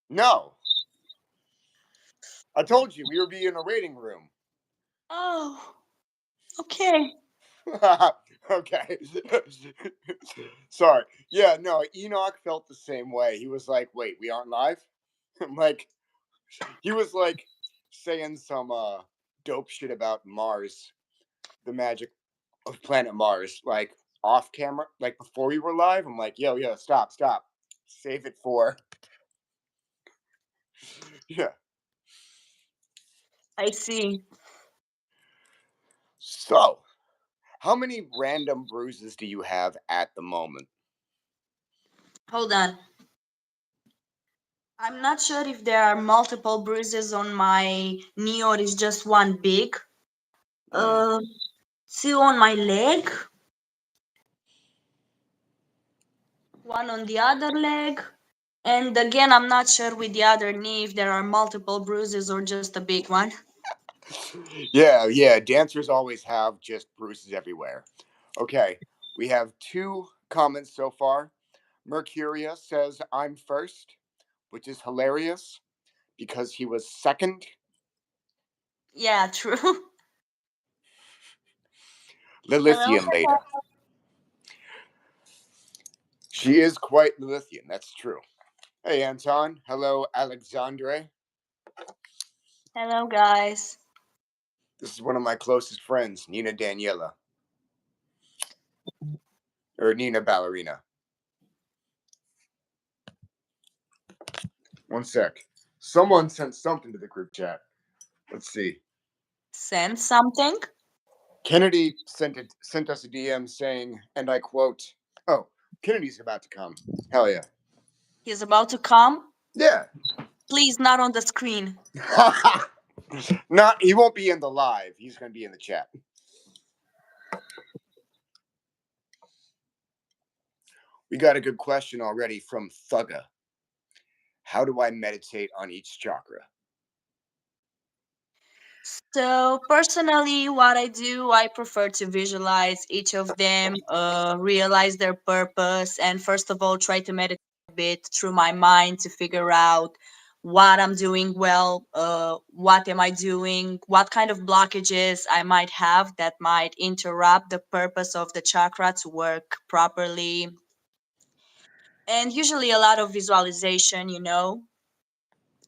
No. I told you we would be in a waiting room. Oh, okay. Okay. Sorry. Yeah, no, Enoch felt the same way. He was like, wait, we aren't live? I'm like, he was like saying some dope shit about Mars, the magic of planet Mars, like off camera, like before we were live. I'm like, yo, stop. Save it for. Yeah. I see. So, how many random bruises do you have at the moment? Hold on. I'm not sure if there are multiple bruises on my knee or it's just one big. Hmm. Uh, Two on my leg, one on the other leg. And again, I'm not sure with the other knee if there are multiple bruises or just a big one. Yeah. Dancers always have just bruises everywhere. Okay, we have 2 comments so far. Mercuria says, I'm first, which is hilarious because he was second. Yeah, true. Hello. Lilithian later. She is quite Lilithian, that's true. Hey, Anton. Hello, Alexandre. Hello, guys. This is one of my closest friends, Nina Daniela. Or Nina Ballerina. One sec. Someone sent something to the group chat. Let's see. Send something. Kennedy sent us a DM saying, and I quote, "Oh, Kennedy's about to come. Hell yeah, He's about to come. yeah." Please, not on the screen. Not, he won't be in the live. He's going to be in the chat. We got a good question already from Thugga. How do I meditate on each chakra? So personally, what I do, I prefer to visualize each of them, realize their purpose, and first of all, try to meditate a bit through my mind to figure out what I'm doing well, what am I doing, what kind of blockages I might have that might interrupt the purpose of the chakra to work properly. And usually a lot of visualization,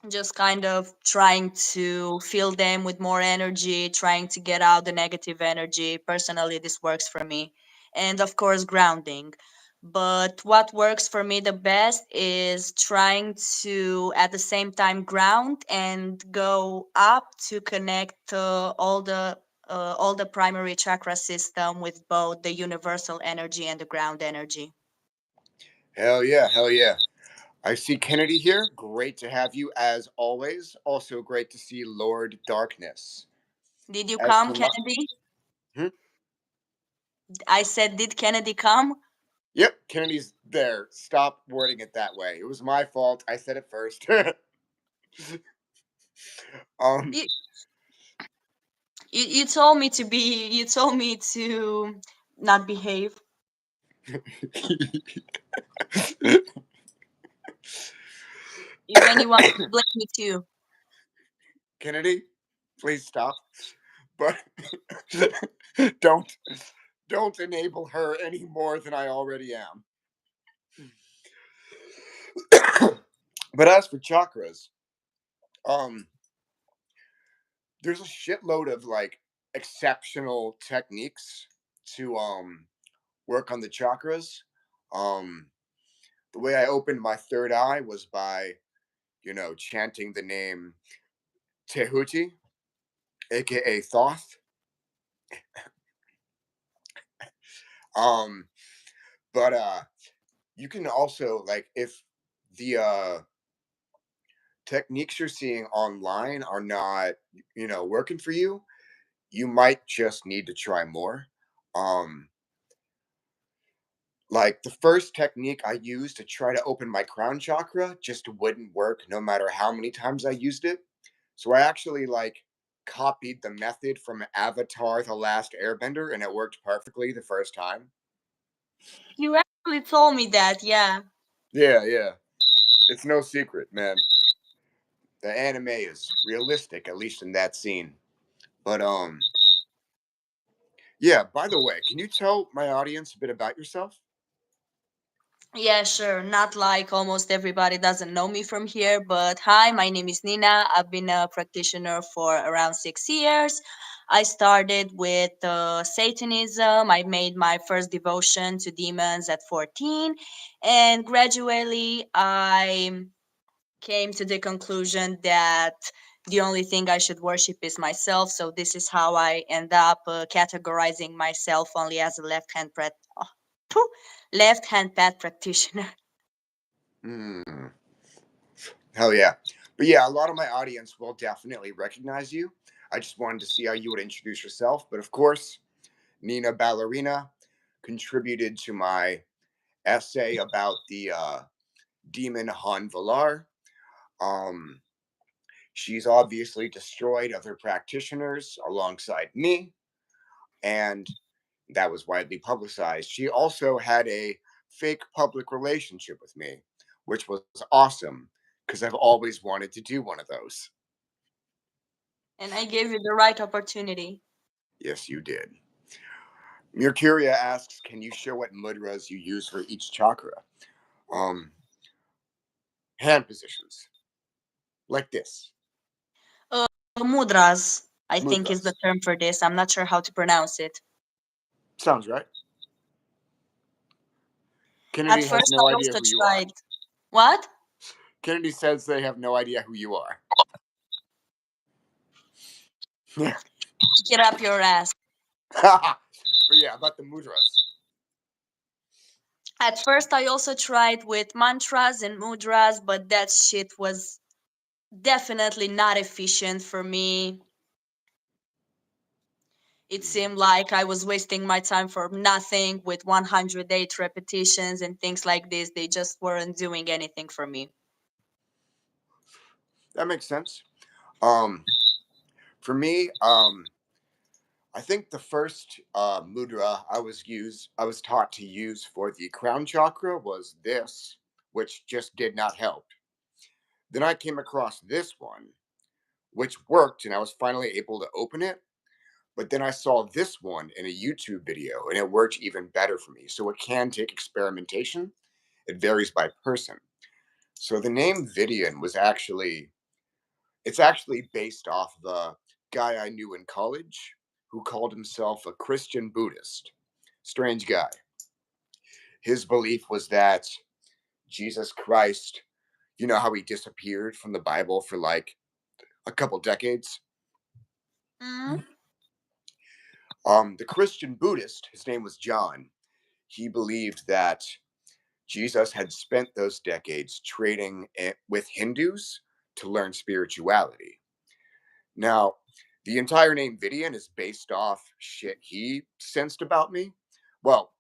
just kind of trying to fill them with more energy, trying to get out the negative energy. Personally, this works for me. And of course, grounding. But what works for me the best is trying to, at the same time, ground and go up to connect all the primary chakra system with both the universal energy and the ground energy. Hell yeah, hell yeah. I see Kennedy here. Great to have you as always. Also great to see Lord Darkness. Did you As come, for my. Kennedy? Hmm? I said, did Kennedy come? Yep, Kennedy's there. Stop wording it that way. It was my fault. I said it first. um, You, you told me to be. You told me to not behave. If anyone would blame me too. Kennedy, please stop. But don't don't enable her any more than I already am. But as for chakras, um, there's a shitload of like exceptional techniques to work on the chakras. Um, the way I opened my third eye was by, chanting the name Tehuti, aka Thoth. Um, but you can also like if the techniques you're seeing online are not, working for you, you might just need to try more. Um, like the first technique I used to try to open my crown chakra just wouldn't work no matter how many times I used it. So I actually like copied the method from Avatar The Last Airbender and it worked perfectly the first time. You actually told me that. Yeah. Yeah. It's no secret, man. The anime is realistic, at least in that scene. But yeah. By the way, can you tell my audience a bit about yourself? Yeah, sure. Not like almost everybody doesn't know me from here, but hi, my name is Nina. I've been a practitioner for around 6 years. I started with Satanism. I made my first devotion to demons at 14, and gradually I came to the conclusion that the only thing I should worship is myself. So this is how I end up categorizing myself only as a left hand path practitioner. Hmm. Hell yeah. But yeah, a lot of my audience will definitely recognize you. I just wanted to see how you would introduce yourself. But of course, Nina Ballerina contributed to my essay about the demon Han Valar. Um, she's obviously destroyed other practitioners alongside me, and that was widely publicized. She also had a fake public relationship with me, which was awesome because I've always wanted to do one of those. And I gave you the right opportunity. Yes, you did. Mercuria asks, can you show what mudras you use for each chakra? Um, Hand positions like this. Mudras, I think, is the Mudras. term for this. I'm not sure how to pronounce it. Sounds right. At Kennedy has first, no I idea also who you are. tried. What? Kennedy says they have no idea who you are. Yeah. Get up your ass. But yeah, about the mudras. At first, I also tried with mantras and mudras, but that shit was definitely not efficient for me. It Mm, seemed like I was wasting my time for nothing with 108 repetitions and things like this. They just weren't doing anything for me. that makes sense. Um, for me, I think the first mudra I was taught to use for the crown chakra was this, which just did not help. Then I came across this one, which worked, and I was finally able to open it. But then I saw this one in a YouTube video, and it worked even better for me. So it can take experimentation. It varies by person. So the name Vidian was actually it's actually based off of a guy I knew in college who called himself a Christian Buddhist. Strange guy. His belief was that Jesus Christ, you know how he disappeared from the Bible for like a couple decades? Mm. The Christian Buddhist, his name was John, he believed that Jesus had spent those decades trading with Hindus to learn spirituality. Now, the entire name Vidian is based off shit he sensed about me. Well,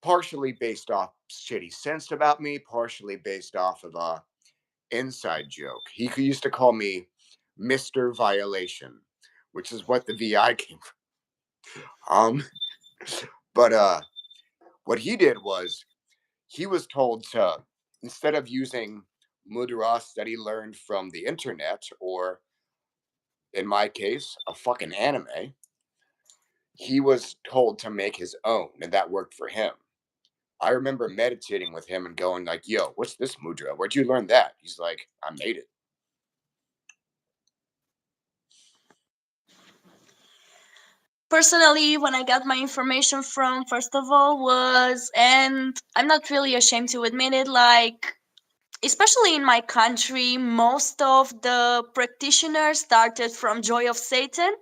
partially based off shit he sensed about me, partially based off of a inside joke. He used to call me Mr. Violation, which is what the VI came from. But what he did was he was told to, instead of using mudras that he learned from the internet, or in my case, a fucking anime, he was told to make his own, and that worked for him. I remember meditating with him and going like, "Yo, what's this mudra? Where'd you learn that?" He's like, "I made it." Personally, when I got my information from, first of all, was, and I'm not really ashamed to admit it, like, especially in my country, most of the practitioners started from Joy of Satan,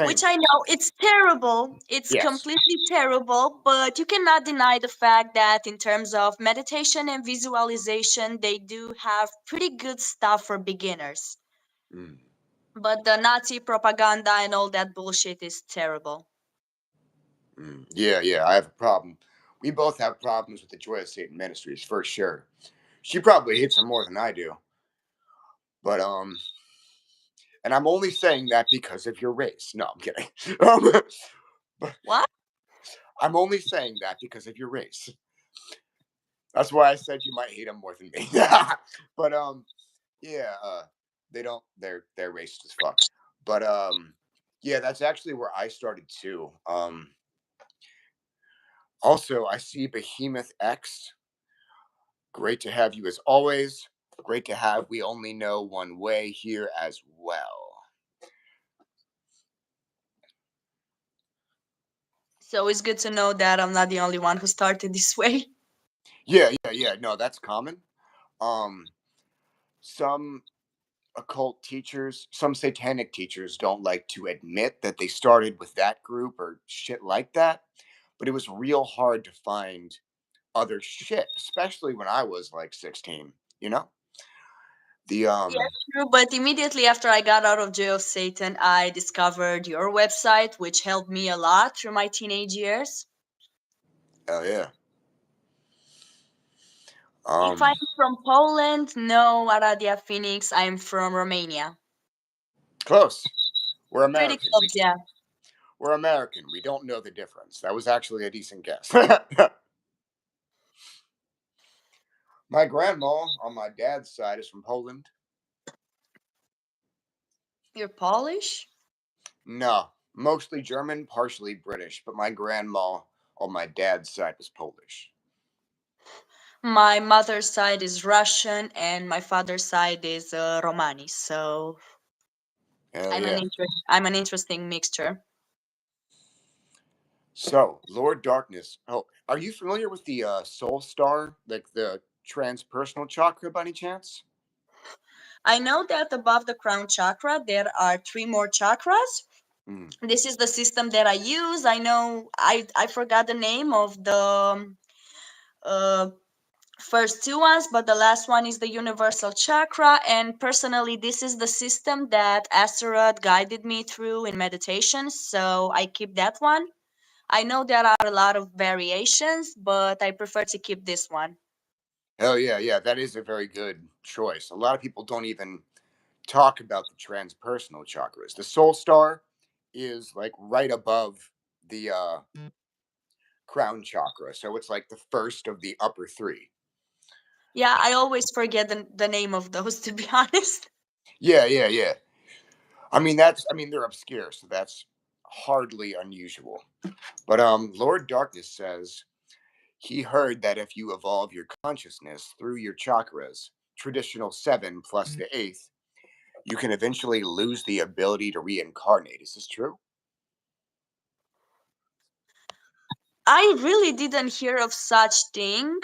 which Same. I know it's terrible. It's Yes. completely terrible, but you cannot deny the fact that in terms of meditation and visualization, they do have pretty good stuff for beginners. Mm, But the Nazi propaganda and all that bullshit is terrible. yeah, yeah. I have a problem. We both have problems with the Joy of Satan Ministries for sure. She probably hates him more than I do, but and I'm only saying that because of your race. No, I'm kidding. But What? I'm only saying that because of your race. That's why I said you might hate him more than me. But Yeah, they don't. They're racist as fuck. But yeah, that's actually where I started too. Also, I see Behemoth X. Great to have you as always. Great to have We Only Know One Way here as well. So it's good to know that I'm not the only one who started this way. Yeah. No, that's common. Um, some occult teachers, some satanic teachers don't like to admit that they started with that group or shit like that. But it was real hard to find other shit, especially when I was like 16, you know? The Yes, true. But immediately after I got out of jail of Satan, I discovered your website, which helped me a lot through my teenage years. oh yeah. If I'm Um from Poland, no, Aradia Phoenix, I'm from Romania. Close. We're Pretty American. close, yeah. We're American. We don't know the difference. That was actually a decent guess. My grandma on my dad's side is from Poland. You're Polish? No, mostly German, partially British, but my grandma on my dad's side was Polish. My mother's side is Russian and my father's side is Romani. So Hell yeah. I'm an interesting mixture. So, Lord Darkness. Oh, are you familiar with the Soul Star, like the transpersonal chakra by any chance? I know that above the crown chakra there are three more chakras. Hmm. This is the system that I use. I know I forgot the name of the uh, first two ones, but the last one is the universal chakra. And personally, this is the system that Astaroth guided me through in meditation. So I keep that one. I know there are a lot of variations, but I prefer to keep this one. Hell yeah. That is a very good choice. A lot of people don't even talk about the transpersonal chakras. The Soul Star is like right above the crown chakra, so it's like the first of the upper three. Yeah, I always forget the name of those, to be honest. Yeah. I mean they're obscure, so that's hardly unusual. But Lord Darkness says he heard that if you evolve your consciousness through your chakras, traditional seven plus the eighth, you can eventually lose the ability to reincarnate. Is this true? I really didn't hear of such thing,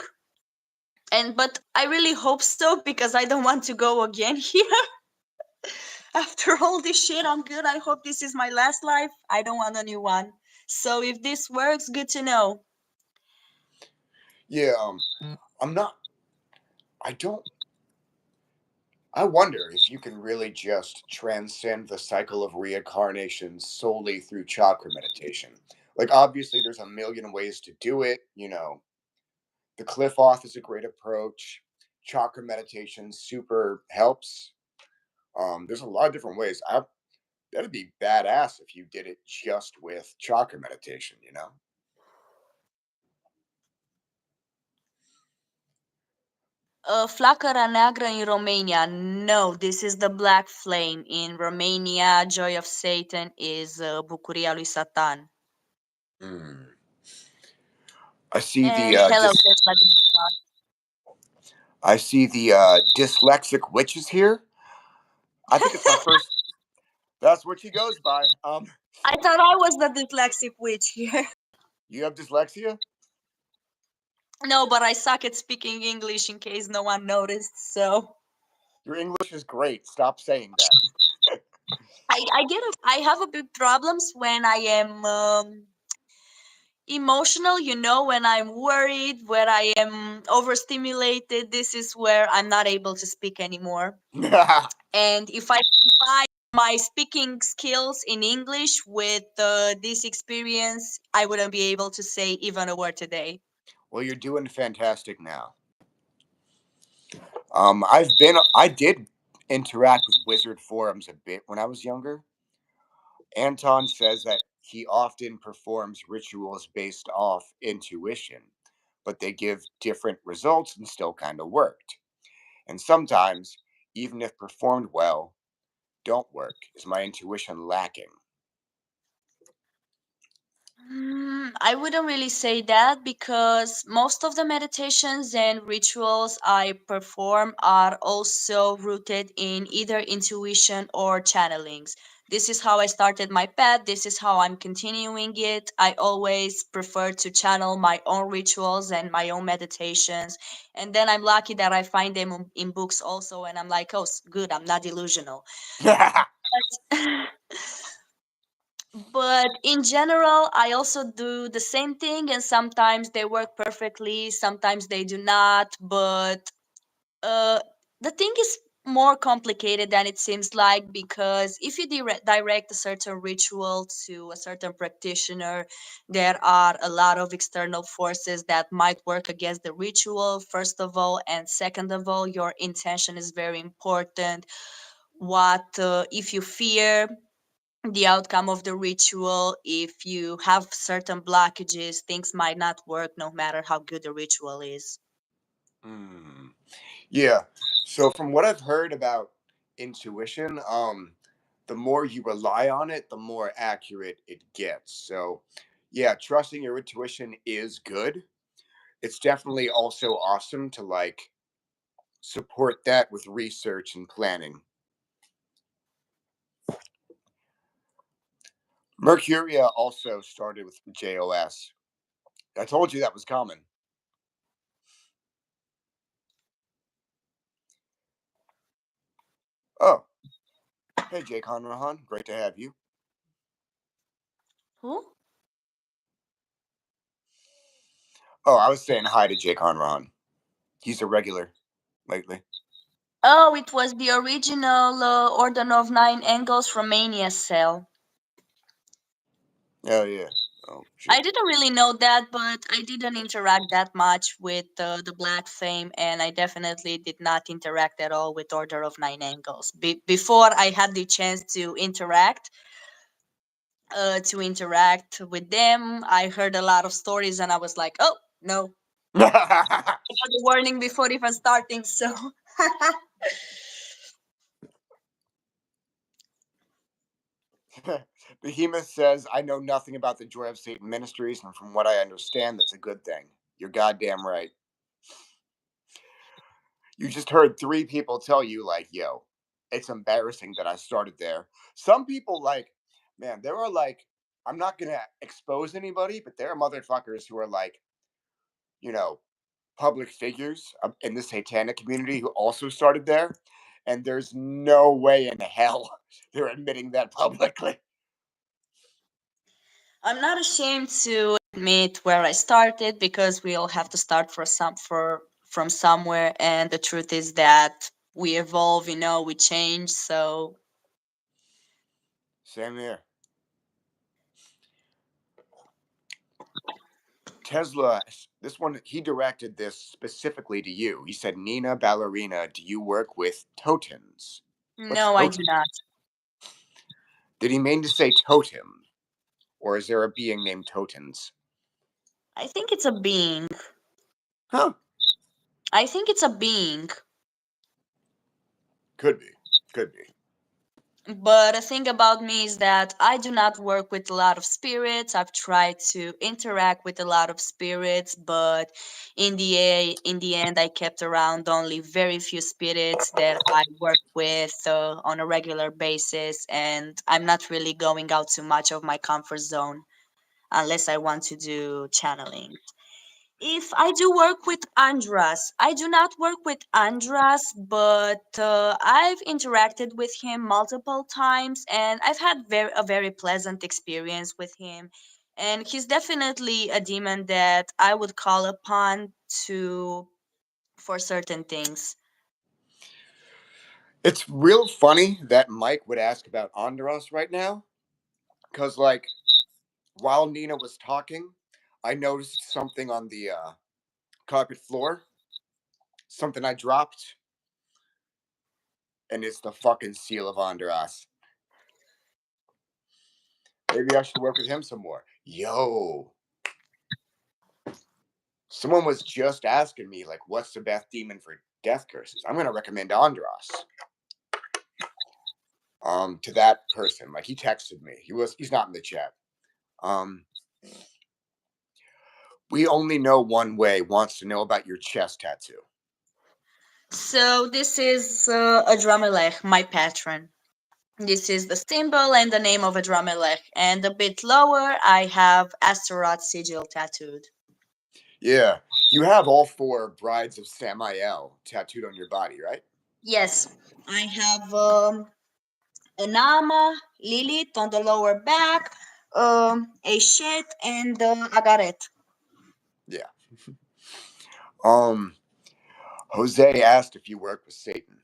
and but I really hope so because I don't want to go again here. After all this shit, I'm good. I hope this is my last life. I don't want a new one. So if this works, good to know. Yeah, I'm not. I don't. I wonder if you can really just transcend the cycle of reincarnation solely through chakra meditation. Like, obviously, there's a million ways to do it. You know, the cliff off is a great approach. Chakra meditation super helps. There's a lot of different ways. That'd be badass if you did it just with chakra meditation. You know? Flacăra Neagră in Romania. No, this is the Black Flame. In Romania, Joy of Satan is Bucuria lui Satan. Mm. I see And the hello, Tesla. dyslexic witches here. I think it's my first. That's what she goes by. I thought I was the dyslexic witch here. You have dyslexia? No, but I suck at speaking English in case no one noticed. So Your English is great. Stop saying that. I have a big problems when I am emotional, when I'm worried, when I am overstimulated. This is where I'm not able to speak anymore. And if I combine my speaking skills in English with this experience, I wouldn't be able to say even a word today. Well, you're doing fantastic now. I did interact with wizard forums a bit when I was younger. Anton says that he often performs rituals based off intuition, but they give different results and still kind of worked. And sometimes even if performed well, don't work? Is my intuition lacking? I wouldn't really say that because most of the meditations and rituals I perform are also rooted in either intuition or channelings. This is how I started my path. This is how I'm continuing it. I always prefer to channel my own rituals and my own meditations. And then I'm lucky that I find them in books also. And I'm like, oh, good, I'm not delusional. But in general, I also do the same thing, and sometimes they work perfectly, sometimes they do not. But uh, the thing is more complicated than it seems like, because if you direct a certain ritual to a certain practitioner, there are a lot of external forces that might work against the ritual, first of all, and second of all, your intention is very important. What if you fear the outcome of the ritual? If you have certain blockages, things might not work no matter how good the ritual is. Hmm. Yeah. So from what I've heard about intuition, the more you rely on it, the more accurate it gets. So, yeah, trusting your intuition is good. It's definitely also awesome to like support that with research and planning. Mercuria also started with JOS. I told you that was common. Oh, hey, Jake Hanrahan. Great to have you. Who? Oh, I was saying hi to Jake Hanrahan. He's a regular lately. Oh, it was the original Order of Nine Angles Romania cell. Oh, yeah. Oh, I shit. didn't really know that, but I didn't interact that much with the Black Flame, and I definitely did not interact at all with Order of Nine Angles. Before I had the chance to interact with them, I heard a lot of stories, and I was like, oh no, I got a warning before even starting. So Behemoth says, I know nothing about the Joy of Satan ministries, and from what I understand, that's a good thing. You're goddamn right. You just heard three people tell you, like, yo, it's embarrassing that I started there. Some people, like, man, there are like, I'm not going to expose anybody, but there are motherfuckers who are like, you know, public figures in the satanic community who also started there. And there's no way in hell they're admitting that publicly. I'm not ashamed to admit where I started, because we all have to start from somewhere, and the truth is that we evolve, we change. So Same here. Tesla, this one, he directed this specifically to you. He said, Nina Ballerina, do you work with totems? What's no, I do totem? not. Did he mean to say totem? Or is there a being named Totems? I think it's a being. Huh. I think it's a being. Could be. Could be. But the thing about me is that I do not work with a lot of spirits. I've tried to interact with a lot of spirits, but in the end, I kept around only very few spirits that I work with on a regular basis, and I'm not really going out too much of my comfort zone unless I want to do channeling. If I do work with Andras, I do not work with Andras, but I've interacted with him multiple times, and I've had a very pleasant experience with him. And he's definitely a demon that I would call upon to for certain things. It's real funny that Mike would ask about Andros right now. Because, like, while Nina was talking, I noticed something on the carpet floor. Something I dropped. And it's the fucking seal of Andros. Maybe I should work with him some more. Yo, someone was just asking me, like, what's the best demon for death curses? I'm going to recommend Andros. to that person. Like he texted me. He's not in the chat. Um, we only know one way wants to know about your chest tattoo. So this is a Dramelech, my patron. This is the symbol and the name of a Dramelech. And a bit lower, I have Astaroth sigil tattooed. Yeah, you have all four brides of Samael tattooed on your body, right? Yes, I have Anama, Lilith on the lower back, a Shet, and Agaret. Yeah. Um, Jose asked if you work with Satan.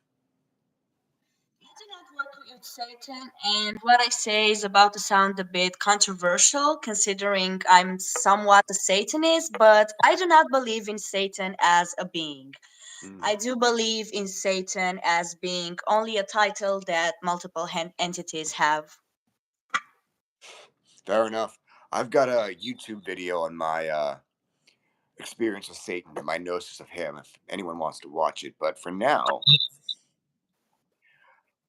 I do not work with Satan, and what I say is about to sound a bit controversial considering I'm somewhat a Satanist, but I do not believe in Satan as a being. Mm, I do believe in Satan as being only a title that multiple entities have. fair enough. I've got a YouTube video on my experience with Satan and my gnosis of him if anyone wants to watch it. But for now,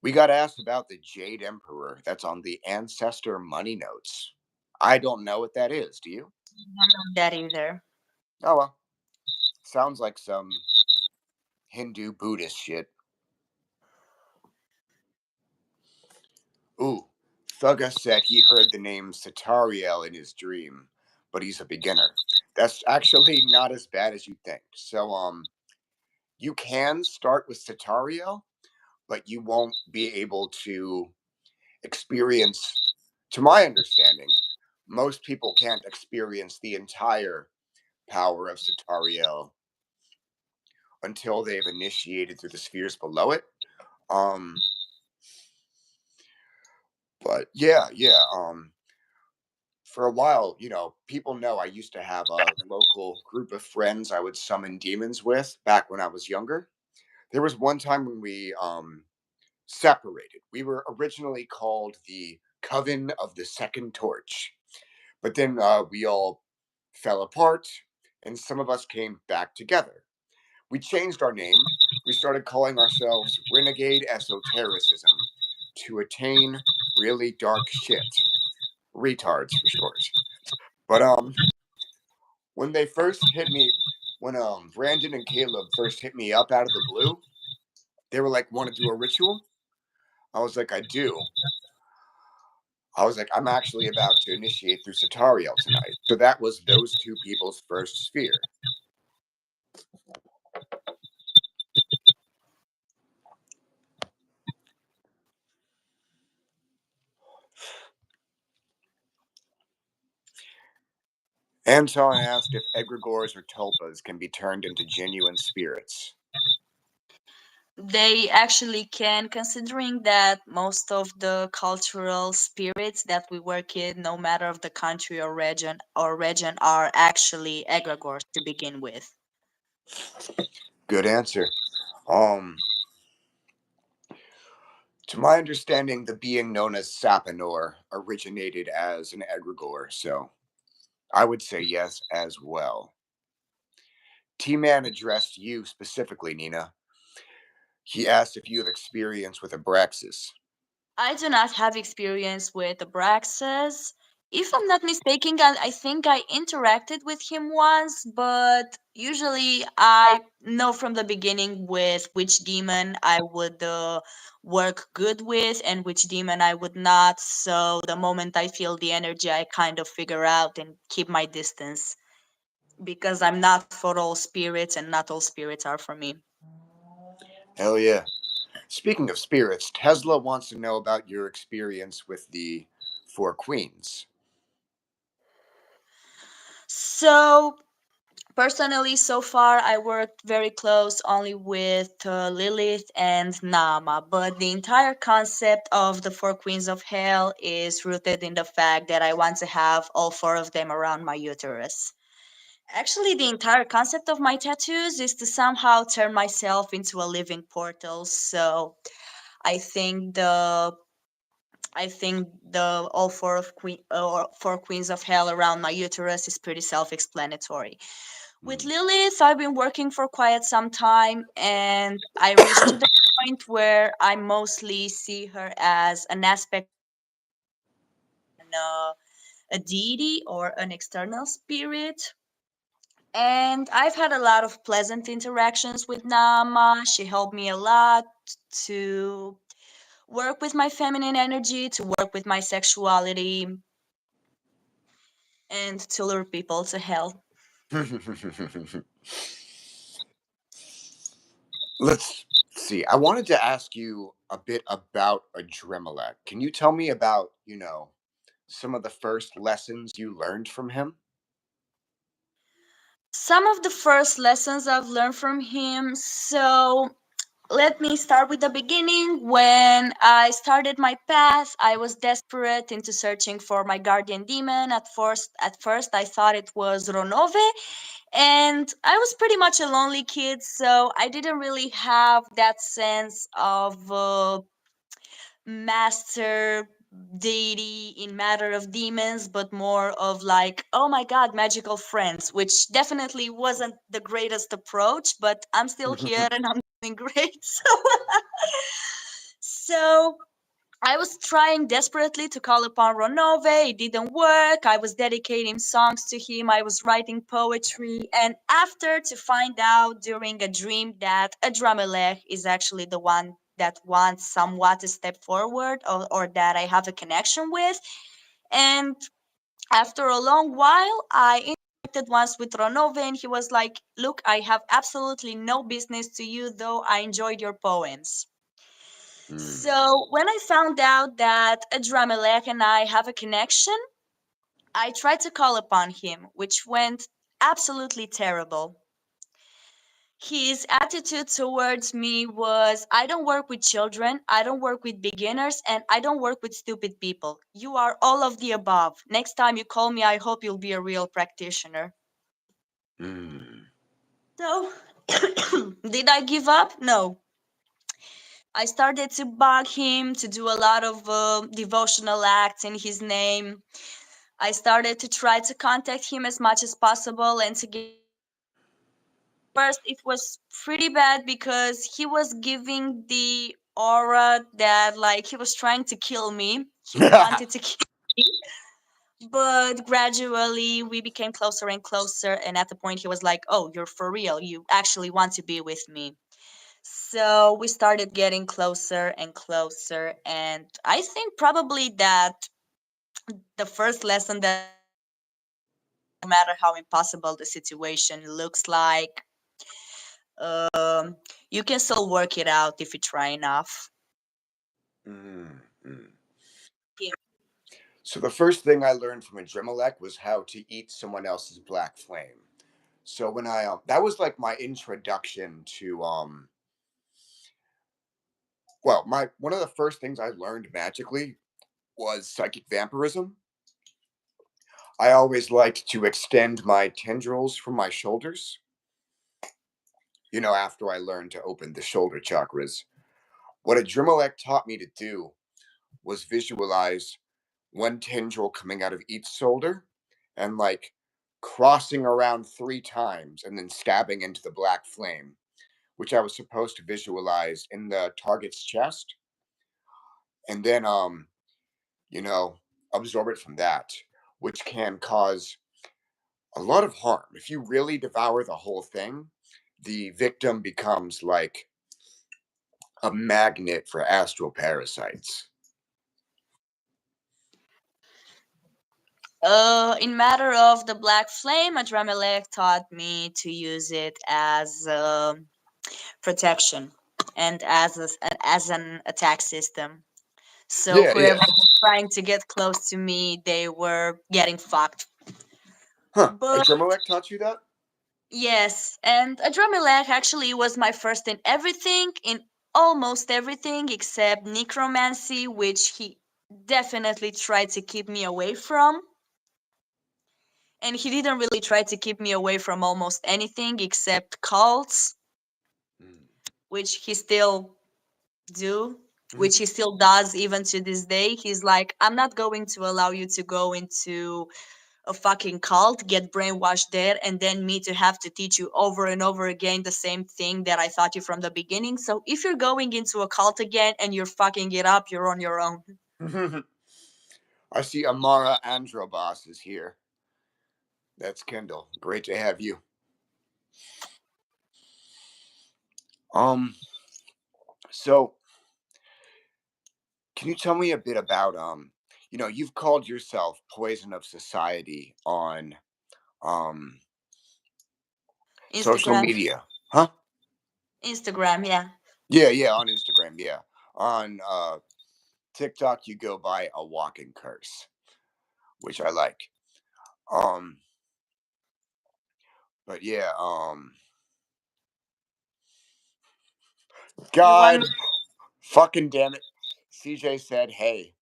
we got asked about the Jade Emperor that's on the ancestor money notes. I don't know what that is. Do you? I don't know that either. Oh well. Sounds like some Hindu Buddhist shit. Ooh. Thugga said he heard the name Satariel in his dream, but he's a beginner. That's actually not as bad as you think. So you can start with Satariel, but you won't be able to experience, to my understanding, most people can't experience the entire power of Satariel until they've initiated through the spheres below it. Um, but for a while, people know I used to have a local group of friends I would summon demons with back when I was younger. There was one time when we separated. We were originally called the Coven of the Second Torch, but then we all fell apart, and some of us came back together. We changed our name. We started calling ourselves Renegade Esotericism to attain really dark shit. Retards for short. But when they first hit me, when Brandon and Caleb first hit me up out of the blue, they were like, "Want to do a ritual?" I was like, "I do." I was like, "I'm actually about to initiate through Satariel tonight." So that was those two people's first sphere. Anton asked if egregores or tulpas can be turned into genuine spirits. They actually can, considering that most of the cultural spirits that we work in, no matter of the country or region, are actually egregores to begin with. Good answer. Um, to my understanding, the being known as Sapinor originated as an egregore, so I would say yes as well. T-Man addressed you specifically, Nina. He asked if you have experience with Abraxas. I do not have experience with Abraxas. If I'm not mistaken, I think I interacted with him once, but usually I know from the beginning with which demon I would work good with and which demon I would not. So the moment I feel the energy, I kind of figure out and keep my distance because I'm not for all spirits and not all spirits are for me. Hell yeah. Speaking of spirits, Tesla wants to know about your experience with the Four Queens. So personally, so far, I worked very close only with Lilith and Nama, but the entire concept of the four queens of hell is rooted in the fact that I want to have all four of them around my uterus. Actually, the entire concept of my tattoos is to somehow turn myself into a living portal. So I think the all four queens of hell around my uterus is pretty self-explanatory. With Mm. Lilith, I've been working for quite some time, and I reached to the point where I mostly see her as an aspect and a deity or an external spirit. And I've had a lot of pleasant interactions with Nama. She helped me a lot to work with my feminine energy, to work with my sexuality, and to lure people to hell. Let's see. I wanted to ask you a bit about Adremelech. Can you tell me about, some of the first lessons you learned from him? Some of the first lessons I've learned from him. So let me start with the beginning. When I started my path, I was desperate into searching for my guardian demon. At first I thought it was Ronove, and I was pretty much a lonely kid, so I didn't really have that sense of master deity in matter of demons, but more of like, oh my god, magical friends, which definitely wasn't the greatest approach, but I'm still here and I'm doing great. So I was trying desperately to call upon Ronove. It didn't work. I was dedicating songs to him. I was writing poetry. And after to find out during a dream that Adramelech is actually the one that wants somewhat to step forward, or that I have a connection with. And after a long while, I interacted once with Ronove and he was like, look, I have absolutely no business to you, though I enjoyed your poems. Mm. So when I found out that Adramelech and I have a connection, I tried to call upon him, which went absolutely terrible. His attitude towards me was, I don't work with children, I don't work with beginners, and I don't work with stupid people. You are all of the above. Next time you call me, I hope you'll be a real practitioner. Mm. So, did I give up? No. I started to bug him to do a lot of devotional acts in his name. I started to try to contact him as much as possible and to get first it was pretty bad because he was giving the aura that like he was trying to kill me. He wanted to kill me. But gradually we became closer and closer, and at the point he was like, "Oh, you're for real. You actually want to be with me." So we started getting closer and closer, and I think probably that the first lesson that I learned from him was no matter how impossible the situation looks like, um, you can still work it out if you try enough. Mm. Mm. Yeah. So the first thing I learned from Adremelech was how to eat someone else's black flame. So when that was like my introduction to my one of the first things I learned magically was psychic vampirism. I always liked to extend my tendrils from my shoulders, after I learned to open the shoulder chakras. What Adremelech taught me to do was visualize one tendril coming out of each shoulder and like crossing around 3 times and then stabbing into the black flame, which I was supposed to visualize in the target's chest, and then you know, absorb it from that, which can cause a lot of harm. If you really devour the whole thing, the victim becomes like a magnet for astral parasites. In matter of the black flame, Adramelech taught me to use it as protection and as an attack system. So Yeah, whoever yeah. was trying to get close to me, they were getting fucked. Huh. But Adremelech taught you that? yes, and Adramelech actually was my first in everything, in almost everything except necromancy, which he definitely tried to keep me away from. And he didn't really try to keep me away from almost anything except cults, Mm. which he still do, which Mhm. he still does even to this day. He's like, I'm not going to allow you to go into a fucking cult, get brainwashed there, and then me to have to teach you over and over again the same thing that I taught you from the beginning. So if you're going into a cult again and you're fucking it up, you're on your own. I see Amara Androbas is here. That's Kendall. Great to have you. Um, so can you tell me a bit about you've called yourself Poison of Society on um social Instagram. media. Huh? Instagram, yeah. Yeah, on Instagram, yeah. On TikTok you go by a walking curse, which I like. Um but yeah, You want God fucking damn it. CJ said, "Hey,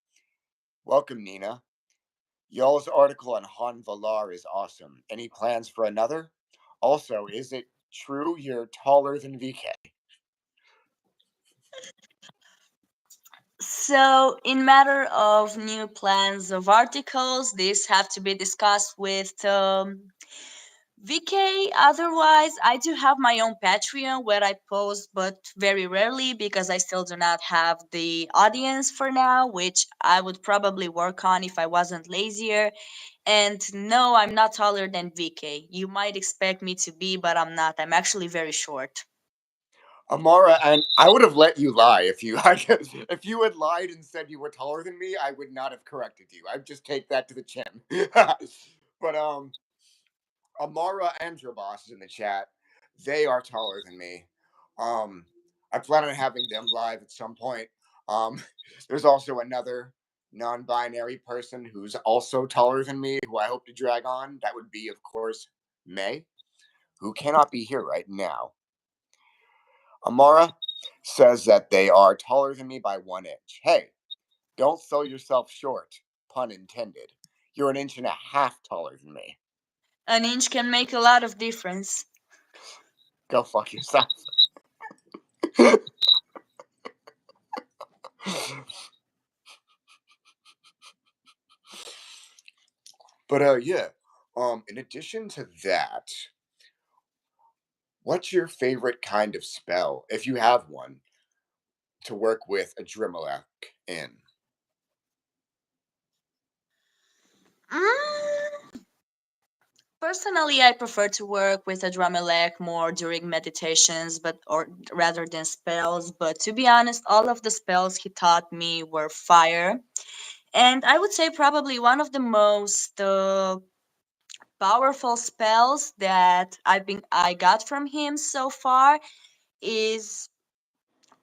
welcome Nina. Y'all's article on Han Valar is awesome. Any plans for another? Also, is it true you're taller than VK?" So, in matter of new plans of articles, these have to be discussed with VK. Otherwise, I do have my own Patreon where I post, but very rarely because I still do not have the audience for now, which I would probably work on if I wasn't lazier. And no, I'm not taller than VK. You might expect me to be, but I'm not. I'm actually very short. Amara, and I would have let you lie if you if you had lied and said you were taller than me, I would not have corrected you. I'd just take that to the chin. But Amara and your boss is in the chat. They are taller than me. Um, I plan on having them live at some point. Um, there's also another non-binary person who's also taller than me, who I hope to drag on. That would be, of course, May, who cannot be here right now. Amara says that they are taller than me by 1 inch. Hey, don't sell yourself short, pun intended. You're an inch and a half taller than me. An inch can make a lot of difference. Go fuck yourself. But yeah. In addition to that, what's your favorite kind of spell, if you have one, to work with a Drimelech in? Mm, Personally, I prefer to work with a Dramelech more during meditations, but or rather than spells. But to be honest, all of the spells he taught me were fire, and I would say probably one of the most powerful spells that I got from him so far is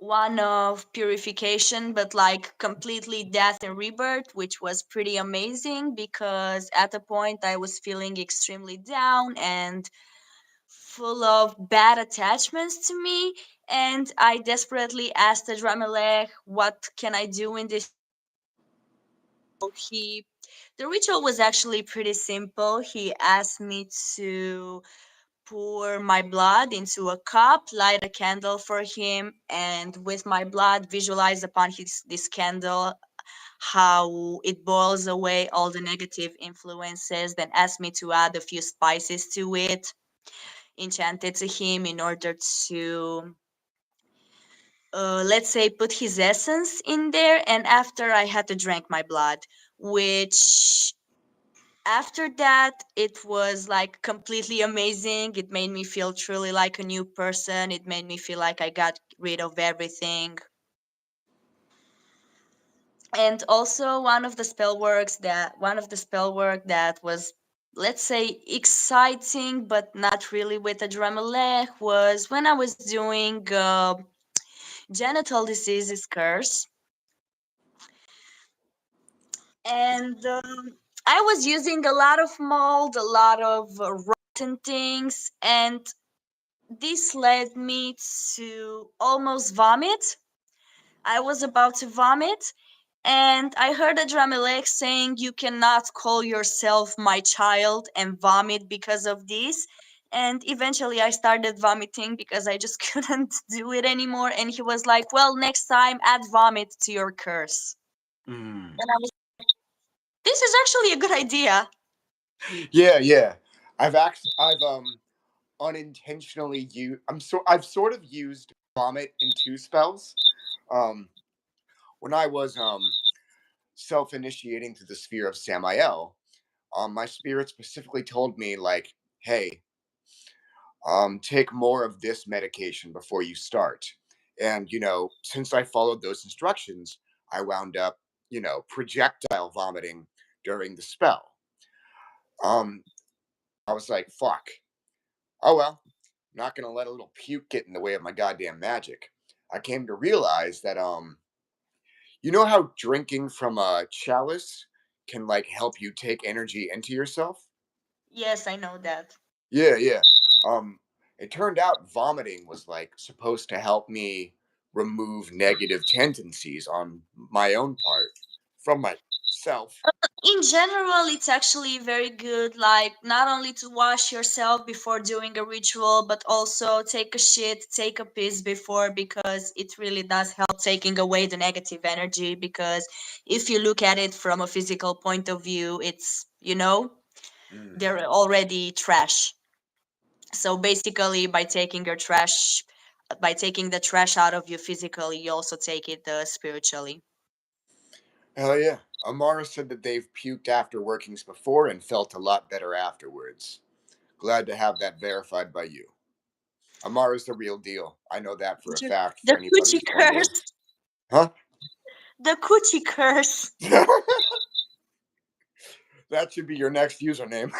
one of purification, but like completely death and rebirth, which was pretty amazing because at a point I was feeling extremely down and full of bad attachments to me, and I desperately asked the Dramelech, what can I do in this? He The ritual was actually pretty simple. He asked me to pour my blood into a cup, light a candle for him, and with my blood visualize upon this candle how it boils away all the negative influences, then ask me to add a few spices to it, enchanted to him in order to let's say put his essence in there, and after I had to drink my blood, which after that it was like completely amazing. It made me feel truly like a new person. It made me feel like I got rid of everything. And also one of the spell work that was, let's say, exciting but not really with a Dramelech was when I was doing genital diseases curse, and I was using a lot of mold, a lot of rotten things, and this led me to almost vomit. I was about to vomit, and I heard a Dramelech saying, "You cannot call yourself my child and vomit because of this." And eventually I started vomiting because I just couldn't do it anymore. And he was like, "Well, next time add vomit to your curse." Mm. And I was, this is actually a good idea. Yeah. I've unintentionally used. I've sort of used vomit in two spells. Um, when I was self-initiating through the sphere of Samael, my spirit specifically told me like, hey, take more of this medication before you start. And since I followed those instructions, I wound up, projectile vomiting during the spell. Um, I was like, fuck. Oh well, not gonna let a little puke get in the way of my goddamn magic. I came to realize that you know how drinking from a chalice can like help you take energy into yourself? Yes, I know that. Yeah. Um, it turned out vomiting was like supposed to help me remove negative tendencies on my own part from myself. In general, it's actually very good, like not only to wash yourself before doing a ritual, but also take a shit, take a piss before, because it really does help taking away the negative energy. Because if you look at it from a physical point of view, it's, Mm. they're already trash. So basically, by taking the trash out of you physically, you also take it spiritually. Hell yeah. Amara said that they've puked after workings before and felt a lot better afterwards. Glad to have that verified by you. Amara's the real deal. I know that for a fact The for anybody coochie who's wondering. curse. Huh? The coochie curse. That should be your next username.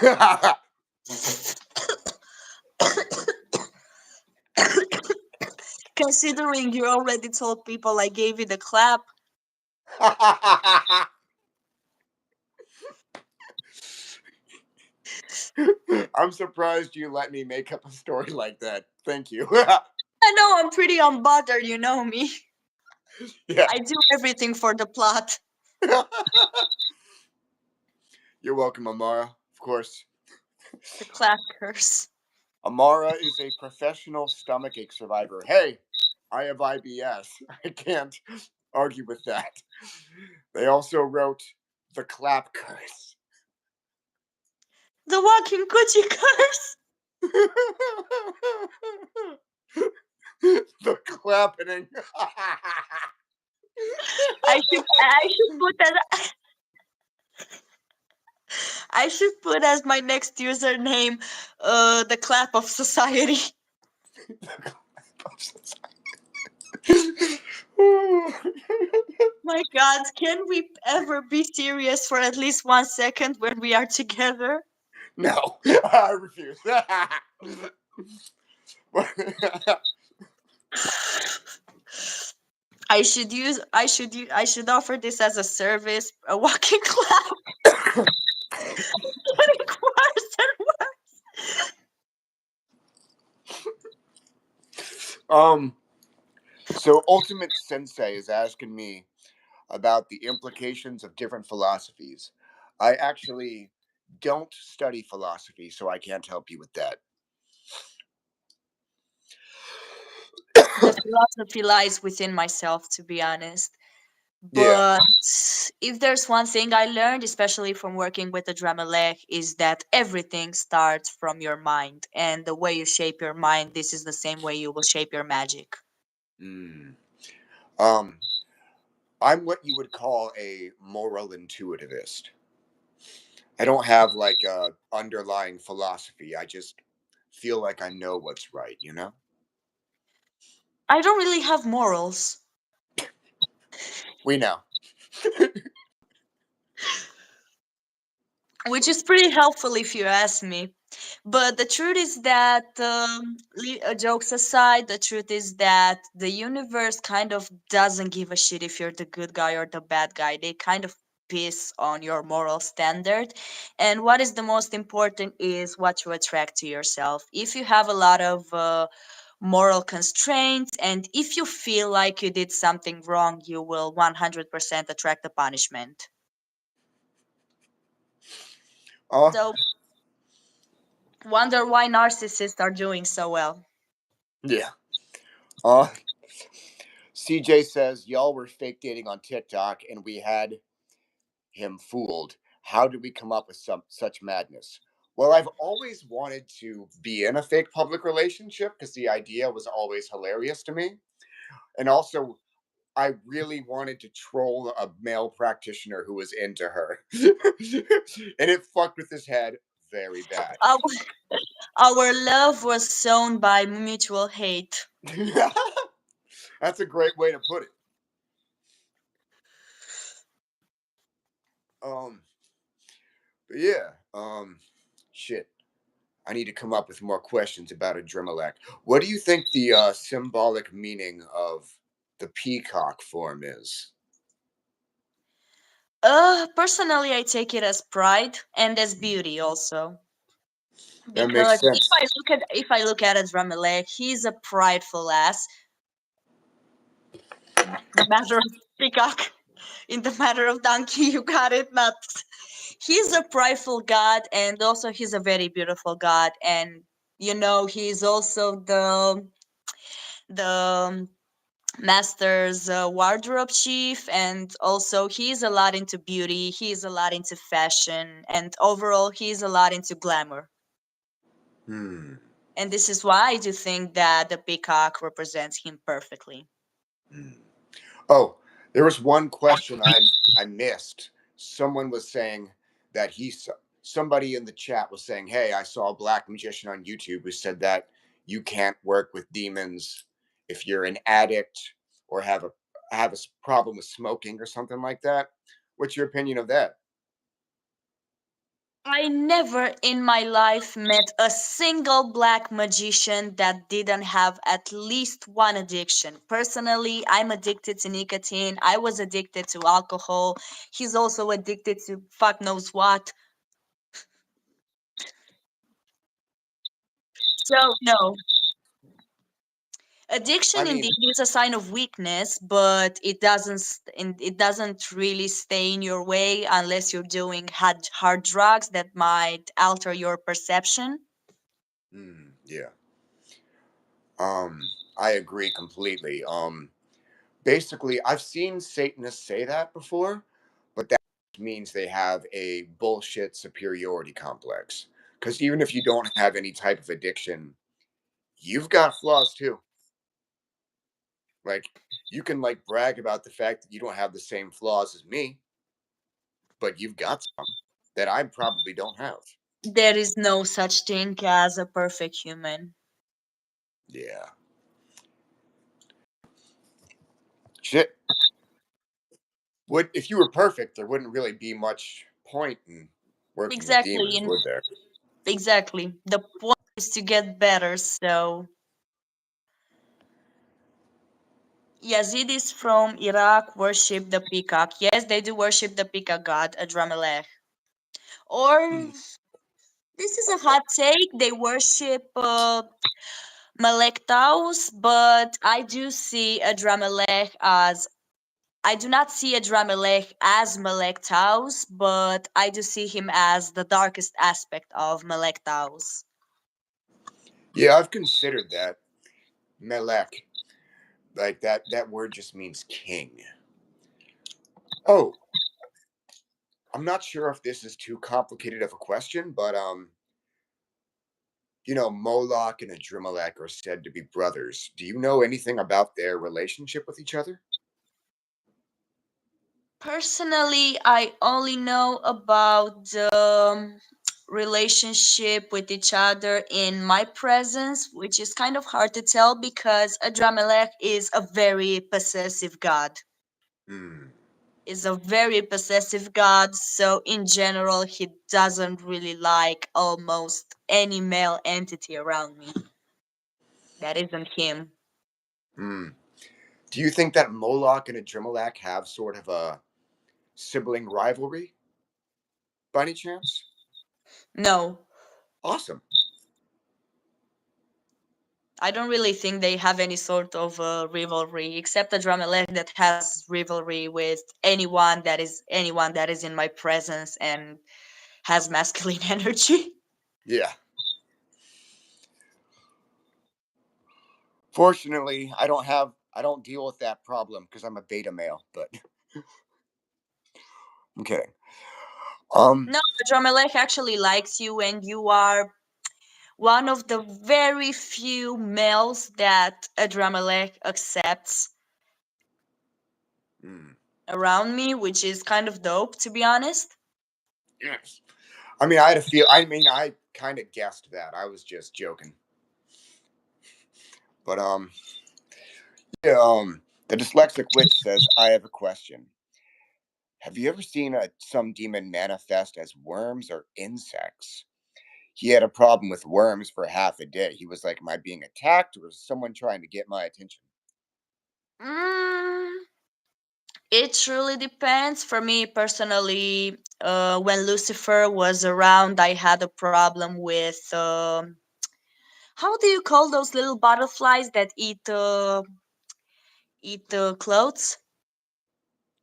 Considering you already told people I gave you the clap. I'm surprised you let me make up a story like that. Thank you. I know I'm pretty unbothered, you know me. Yeah. I do everything for the plot. You're welcome, Amara. Of course. The clap curse. Amara is a professional stomachache survivor. Hey, I have IBS. I can't argue with that. They also wrote The Clap Curse. The walking coochie curse. The clapping. I should put that I should put as my next username the clap of society. My god, can we ever be serious for at least 1 second when we are together? No, I refuse. I should offer this as a service, a walking clap. Getting worse and worse. um, so Ultimate Sensei is asking me about the implications of different philosophies. I actually don't study philosophy, so I can't help you with that. The philosophy lies within myself, to be honest. Yeah. But if there's one thing I learned, especially from working with the Dramalek, is that everything starts from your mind. And the way you shape your mind, this is the same way you will shape your magic. Mm. Um, I'm what you would call a moral intuitivist. I don't have like a underlying philosophy. I just feel like I know what's right? I don't really have morals. We know. Which is pretty helpful if you ask me. But the truth is that, jokes aside, the truth is that the universe kind of doesn't give a shit if you're the good guy or the bad guy. They kind of piss on your moral standard. And what is the most important is what you attract to yourself. If you have a lot of moral constraints, and if you feel like you did something wrong, you will 100% attract the punishment. Uh, So wonder why narcissists are doing so well. yeah. Uh, CJ says y'all were fake dating on TikTok and we had him fooled. How did we come up with such madness? Well, I've always wanted to be in a fake public relationship because the idea was always hilarious to me. And also, I really wanted to troll a male practitioner who was into her. And it fucked with his head very bad. Our, our love was sown by mutual hate. That's a great way to put it. Um, but yeah, shit. I need to come up with more questions about Adremalec. What do you think the symbolic meaning of the peacock form is? Personally, I take it as pride and as beauty also. That makes Because sense. if I look at Ramelech, he's a prideful ass. The matter of Peacock, in the matter of donkey, you got it. Not he's a prideful god, and also he's a very beautiful god, and he's also the master's wardrobe chief, and also he's a lot into beauty. He's a lot into fashion, and overall, he's a lot into glamour. Hmm. And this is why I do think that the peacock represents him perfectly. Hmm. Oh, there was one question I missed. Someone was saying that somebody in the chat was saying, "Hey, I saw a black magician on YouTube who said that you can't work with demons if you're an addict or have a problem with smoking or something like that." What's your opinion of that? I never in my life met a single black magician that didn't have at least one addiction. Personally, I'm addicted to nicotine. I was addicted to alcohol. He's also addicted to fuck knows what. So, no. I Addiction mean, indeed is a sign of weakness, but it doesn't really stay in your way unless you're doing hard drugs that might alter your perception. yeah. I agree completely. Basically, I've seen Satanists say that before, but that means they have a bullshit superiority complex. Because even if you don't have any type of addiction, you've got flaws too. Like, you can like brag about the fact that you don't have the same flaws as me, but you've got some that I probably don't have. There is no such thing as a perfect human. Yeah. Shit. Would if you were perfect, there wouldn't really be much point in working with Exactly, demons, and would there? exactly. The point is to get better. So, Yazidis from Iraq worship the peacock. Yes, they do worship the peacock god, Adramelech. Or Hmm. this is a hot take. They worship Melek Taus, but I do not see Adramelech as Melek Taus, but I do see him as the darkest aspect of Melek Taus. Yeah, I've considered that. Melek. Like that word just means king. Oh, I'm not sure if this is too complicated of a question, but Moloch and Adrimelech are said to be brothers. Do you know anything about their relationship with each other? Personally, I only know about the relationship with each other in my presence, which is kind of hard to tell because Adramelech is a very possessive god. Hmm. Is a very possessive god, so in general, he doesn't really like almost any male entity around me. That isn't him. Hmm. Do you think that Moloch and Adrimelech have sort of a sibling rivalry by any chance? No, Awesome. I don't really think they have any sort of rivalry, except Adramelech that has rivalry with anyone that is in my presence and has masculine energy. Yeah. Fortunately, I don't deal with that problem because I'm a beta male, but I'm kidding. Um, No, Dramelech actually likes you, and you are one of the very few males that a Dramelech accepts mm, around me, which is kind of dope, to be honest. yes. I mean, I had a feel. I mean, I kind of guessed that. I was just joking. But yeah. The dyslexic witch says, "I have a question. Have you ever seen some demon manifest as worms or insects? He had a problem with worms for half a day. He was like, am I being attacked or is someone trying to get my attention?" Mm, it truly depends. For me personally, when Lucifer was around, I had a problem with how do you call those little butterflies that eat clothes?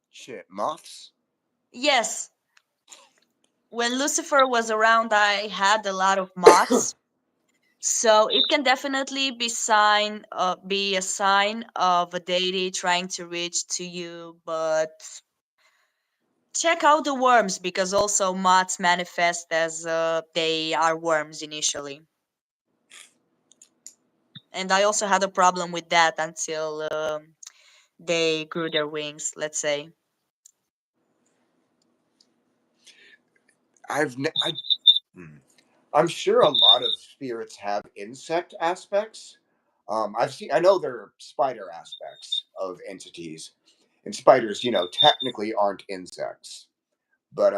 Shit, moths? Yes, when Lucifer was around, I had a lot of moths. So it can definitely be a sign of a deity trying to reach to you, but check out the worms because also moths manifest as they are worms initially. And I also had a problem with that until they grew their wings, let's say. I, hmm. I'm sure a lot of spirits have insect aspects. I know there are spider aspects of entities, and spiders, technically aren't insects. But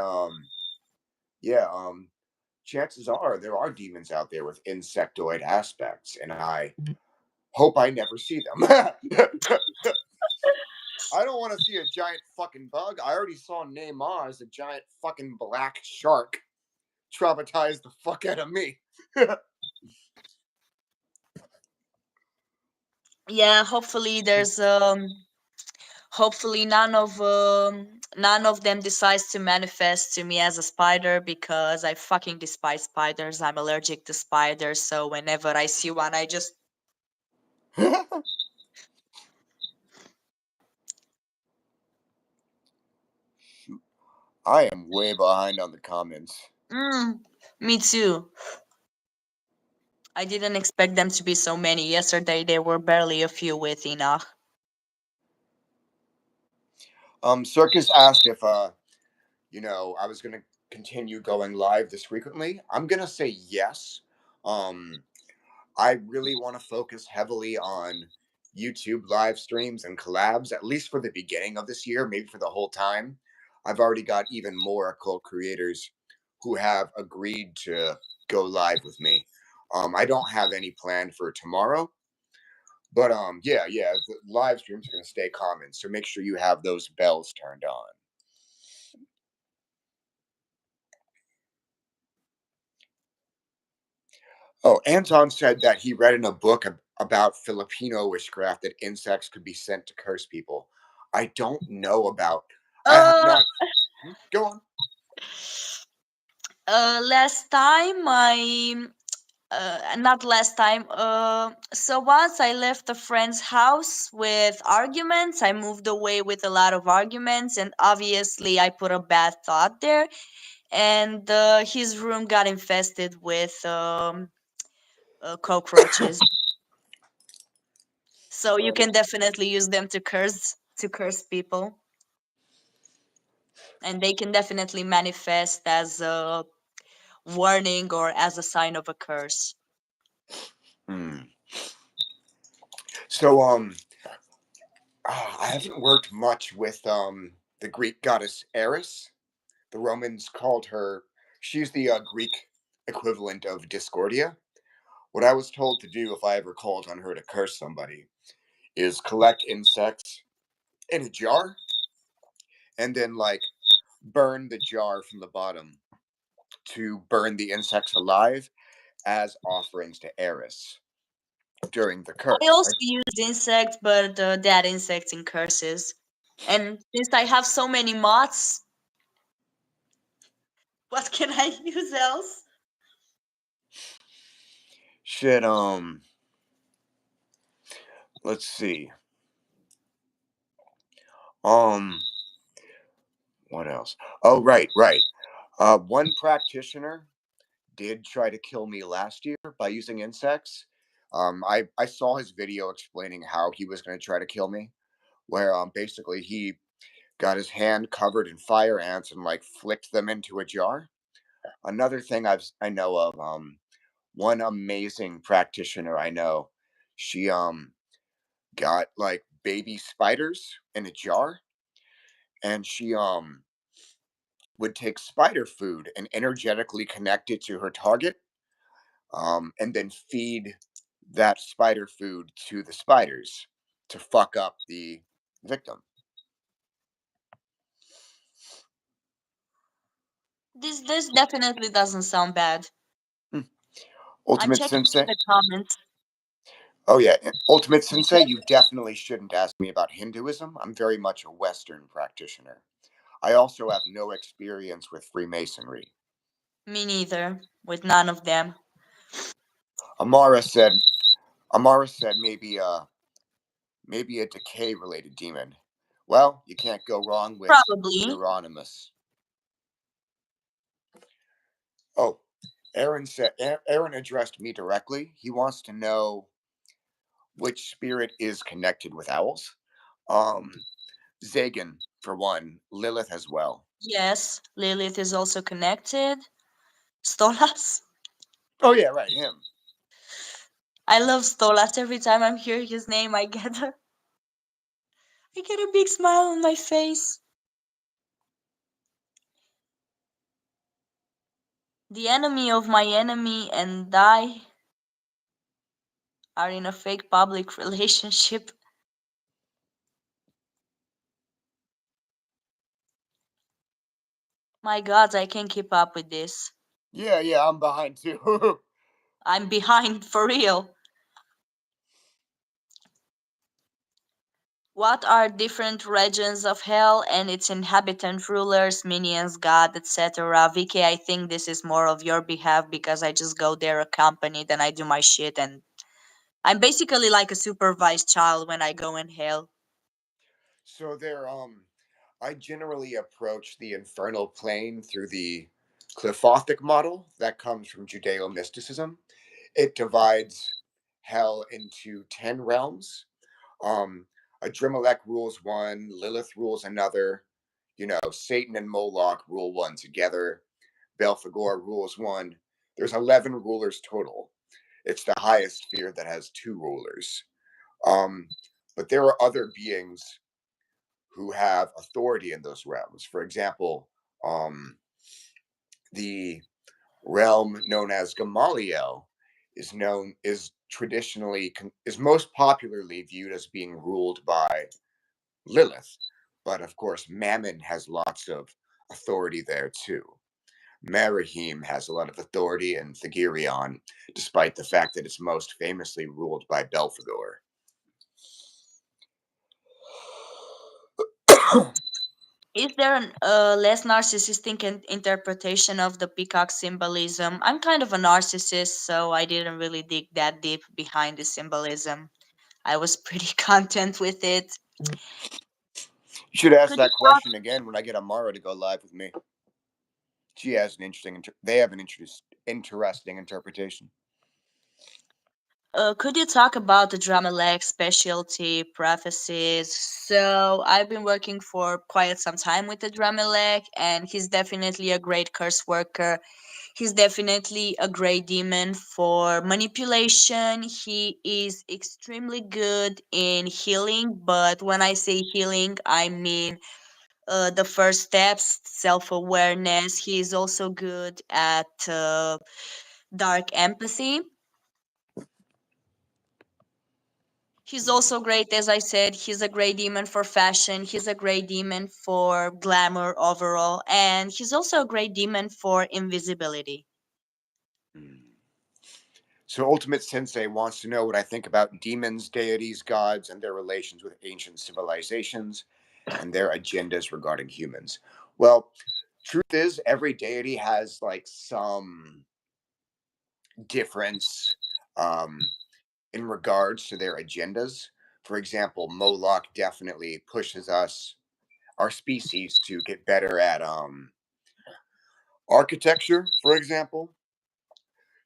yeah, chances are there are demons out there with insectoid aspects, and I hope I never see them. I don't want to see a giant fucking bug. I already saw Neymar as a giant fucking black shark traumatize the fuck out of me. Yeah, hopefully none of them decides to manifest to me as a spider because I fucking despise spiders. I'm allergic to spiders, so whenever I see one, I just I am way behind on the comments. mm, me too. I didn't expect them to be so many. Yesterday there were barely a few with Enoch. Circus asked if I was gonna continue going live this frequently. I'm gonna say yes. Um, I really want to focus heavily on YouTube live streams and collabs, at least for the beginning of this year, maybe for the whole time. I've already got even more occult creators who have agreed to go live with me. I don't have any planned for tomorrow, but yeah, the live streams are going to stay common, so make sure you have those bells turned on. Oh, Anton said that he read in a book about Filipino witchcraft that insects could be sent to curse people. I don't know about. I have Uh, not. Go on. last time not last time. So once I left a friend's house with arguments, I moved away with a lot of arguments, and obviously I put a bad thought there, and his room got infested with cockroaches. So you can definitely use them to curse people, and they can definitely manifest as a warning or as a sign of a curse. Hmm. So I haven't worked much with the Greek goddess Eris. The Romans called her. She's the Greek equivalent of Discordia. What I was told to do if I ever called on her to curse somebody is collect insects in a jar and then burn the jar from the bottom to burn the insects alive as offerings to Eris during the I curse. also used insects, but that insects in curses. And since I have so many moths, what can I use else? Shit, let's see. Um, what else? Oh, right. One practitioner did try to kill me last year by using insects. I saw his video explaining how he was going to try to kill me, where basically he got his hand covered in fire ants and like flicked them into a jar. Another thing I know of, one amazing practitioner I know, she got like baby spiders in a jar, and she would take spider food and energetically connect it to her target, and then feed that spider food to the spiders to fuck up the victim. This definitely doesn't sound bad. Hmm. I'm Ultimate checking Sensei. the comments. Oh yeah, Ultimate Sensei. You definitely shouldn't ask me about Hinduism. I'm very much a Western practitioner. I also have no experience with Freemasonry. Me neither, with none of them. Amara said. Amara said maybe a decay related demon. Well, you can't go wrong with Probably. Euronymous. Oh, Aaron addressed me directly. He wants to know which spirit is connected with owls. Um, Zagan for one, Lilith as well. Yes, Lilith is also connected. Stolas? Oh yeah, right, him. I love Stolas. Every time I hear his name, I get a big smile on my face. The enemy of my enemy and I are in a fake public relationship. My god, I can't keep up with this. Yeah, I'm behind too. I'm behind for real. What are different regions of hell and its inhabitant rulers, minions, god, etc.? Vicky, I think this is more of your behalf because I just go there accompanied and I do my shit and I'm basically like a supervised child when I go in hell. So I generally approach the infernal plane through the Clifothic model that comes from Judeo mysticism. It divides hell into 10 realms. Um, Adrimelech rules one, Lilith rules another. You know, Satan and Moloch rule one together. Belphegor rules one. There's 11 rulers total. It's the highest sphere that has two rulers. Um, but there are other beings who have authority in those realms. For example, the realm known as Gamaliel is traditionally is most popularly viewed as being ruled by Lilith, but of course Mammon has lots of authority there too. Marahim has a lot of authority in Thagirion, despite the fact that it's most famously ruled by Belphegor. Is there a less narcissistic interpretation of the peacock symbolism? I'm kind of a narcissist, so I didn't really dig that deep behind the symbolism. I was pretty content with it. You should ask Could you that question again when I get Amara to go live with me. She has an they have an interesting interpretation. could you talk about the Dramalek specialty prefaces? So I've been working for quite some time with the Dramalek, and he's definitely a great curse worker. He's definitely a great demon for manipulation. He is extremely good in healing, but when I say healing, I mean the first steps, self awareness. He is also good at dark empathy. He's also great, as I said, he's a great demon for fashion, he's a great demon for glamour overall, and he's also a great demon for invisibility. Hmm. So, Ultimate Sensei wants to know what I think about demons, deities, gods, and their relations with ancient civilizations and their agendas regarding humans. Well, truth is, every deity has like some difference um, in regards to their agendas. For example, Moloch definitely pushes us, our species, to get better at Architecture, for example,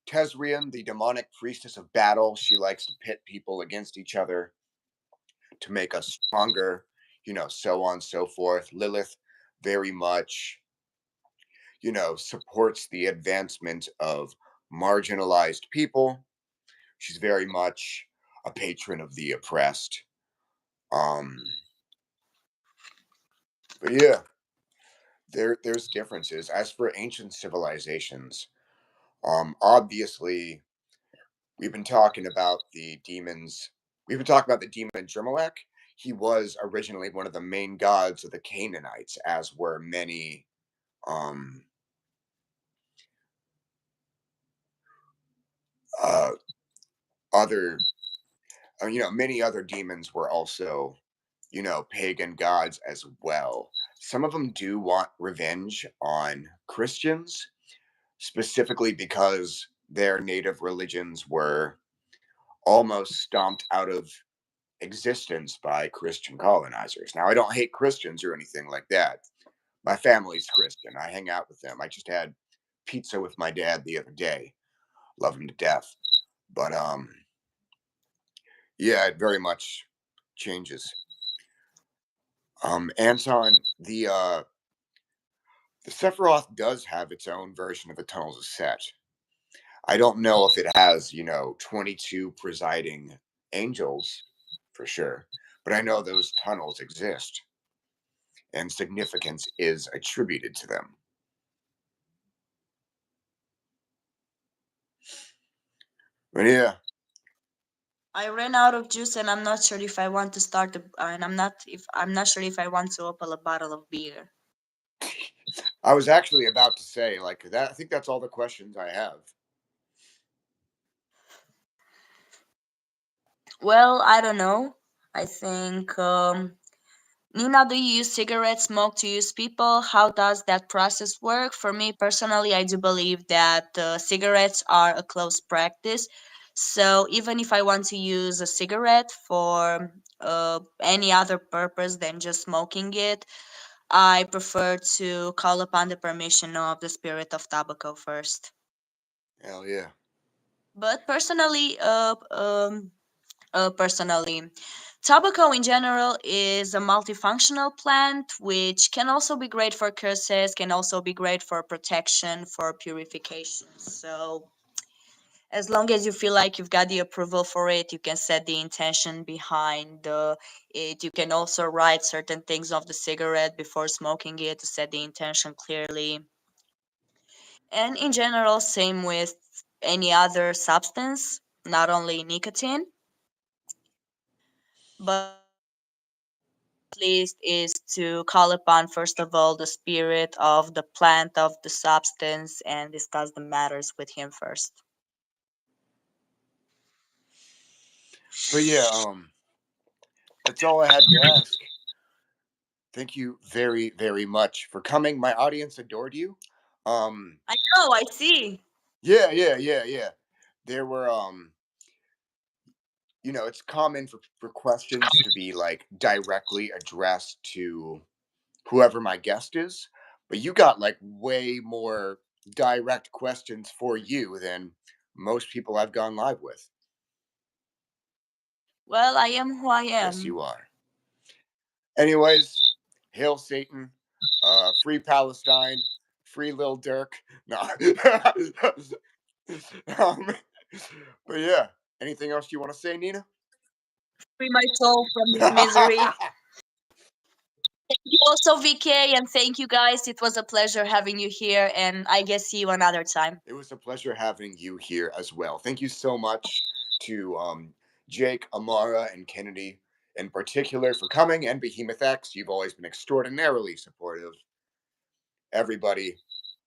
Tesrian, the demonic priestess of battle, she likes to pit people against each other to make us stronger, so on and so forth. Lilith very much, supports the advancement of marginalized people. She's very much a patron of the oppressed. Um, but yeah, there's differences. As for ancient civilizations, obviously we've been talking about the demons. We've been talking about the demon Jermelech. He was originally one of the main gods of the Canaanites, as were many um, uh, other, many other demons were also, pagan gods as well. Some of them do want revenge on Christians, specifically because their native religions were almost stomped out of existence by Christian colonizers. Now, I don't hate Christians or anything like that. My family's Christian. I hang out with them. I just had pizza with my dad the other day. Love him to death. But yeah, it very much changes. Anton, the Sephiroth does have its own version of the Tunnels of Set. I don't know if it has, 22 presiding angels for sure, but I know those tunnels exist and significance is attributed to them. But yeah, I ran out of juice, and I'm not sure if I want to start. And I'm not sure if I want to open a bottle of beer. I was actually about to say like that. I think that's all the questions I have. Well, I don't know. I think Nina, do you use cigarette smoke to use people? How does that process work? For me personally, I do believe that cigarettes are a close practice. So even if I want to use a cigarette for any other purpose than just smoking it, I prefer to call upon the permission of the spirit of tobacco first. Hell yeah. But personally, tobacco in general is a multifunctional plant which can also be great for curses, can also be great for protection, for purification. So, as long as you feel like you've got the approval for it, you can set the intention behind it. You can also write certain things of the cigarette before smoking it to set the intention clearly. And in general, same with any other substance, not only nicotine. But least is to call upon first of all the spirit of the plant of the substance and discuss the matters with him first. But yeah, that's all I had to ask. Thank you very, very much for coming. My audience adored you. Um, I know, I see. yeah, yeah, yeah, yeah. There were, it's common for questions to be like directly addressed to whoever my guest is, but you got like way more direct questions for you than most people I've gone live with. Well, I am who I Yes, am. you are. Anyways, hail Satan, free Palestine, free Lil Durk. No. um, but yeah, anything else you want to say, Nina? Free my soul from this misery. Thank you also, VK, and thank you guys. It was a pleasure having you here, and I guess see you another time. It was a pleasure having you here as well. Thank you so much to Jake, Amara, and Kennedy in particular for coming, and Behemoth X. You've always been extraordinarily supportive. Everybody,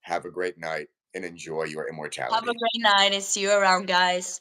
have a great night and enjoy your Have a immortality. great night and see you around, guys.